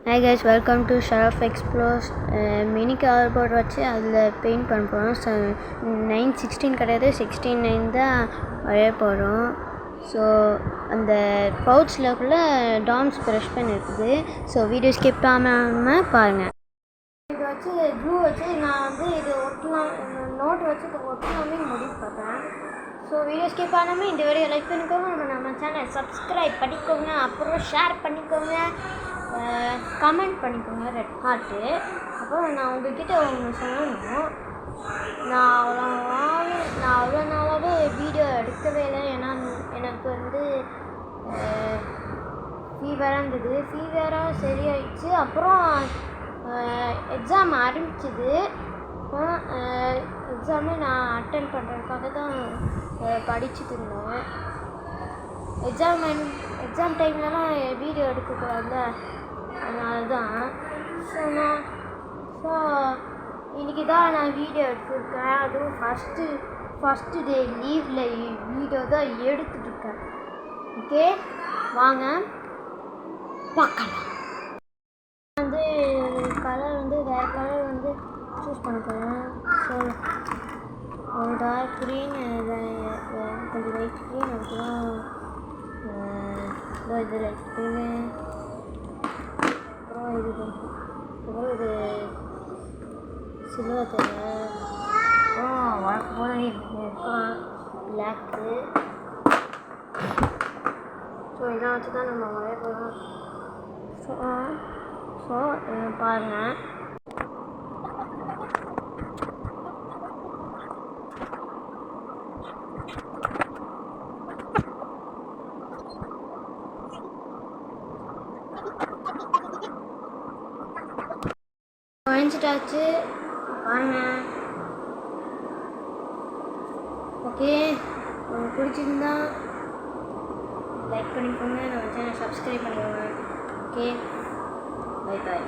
Hi guys, welcome to Sharaf Explores. Mini cardboard வச்சு அதில் paint பண்ண போகிறோம். 9/16 கிடையாது, 16/9 தான் வரைய போகிறோம். ஸோ அந்த பவுச்சில் டாம்ஸ் ப்ரஷ் பண்ணி இருக்குது. ஸோ வீடியோ ஸ்கிப் ஆகாமல் பாருங்கள். இது வச்சு க்ளூ வச்சு நான் இது ஒட்டலாம், நோட் வச்சு இது ஒட்டலாமே முடிவு பார்த்தேன். ஸோ வீடியோ ஸ்கிப் ஆகாமல் இந்த வீடியோ லைக் பண்ணிக்கோங்க, நம்ம சேனலை சப்ஸ்கிரைப் பண்ணிக்கோங்க, அப்புறம் ஷேர் பண்ணிக்கோங்க, கமெண்ட் பண்ணிக்கோங்க ரெட் ஹார்ட்டு. அப்புறம் நான் உங்கள்கிட்ட ஒன்று சொல்லணும். நான் அவ்வளோ நாளாகவே வீடியோ எடுக்கவே இல்லை. ஏன்னா எனக்கு ஃபீவராக இருந்தது. ஃபீவராக சரியாயிடுச்சு. அப்புறம் எக்ஸாம் ஆரம்பிச்சிது. எக்ஸாமே நான் அட்டன் பண்ணுறதுக்காக தான் படிச்சுட்டு இருந்தேன். எக்ஸாம் டைம்லலாம் வீடியோ எடுக்கக்கூடாதுல்ல, அதனால தான். ஸோ இன்றைக்கி தான் நான் வீடியோ எடுத்துருக்கேன். அதுவும் ஃபஸ்ட்டு டே லீவில் வீடியோ தான் எடுத்துகிட்ருக்கேன். ஓகே, வாங்க பார்க்கலாம். கலர் வேறு கலர் சூஸ் பண்ண போகிறேன். ஸோ ஒரு டார்க் க்ரீன், கொஞ்சம் லைட் க்ரீன், அப்புறம் இது லைட் க்ரீனு, அப்புறம் இது சில்வர் கலர், அப்புறம் வழக்கம் போல் இருக்கலாம் பிளாக்கு. ஸோ இதெல்லாம் வச்சு தான் நம்ம வரைய போகிறோம். ஸோ பாருங்கள். வரைஞ்சிட்டாச்சு, பாருங்க. ஓகே, உங்களுக்கு பிடிச்சிருந்தா லைக் பண்ணிக்கோங்க, நம்ம சேனல் சப்ஸ்கிரைப் பண்ணிக்கோங்க. Okay, bye bye.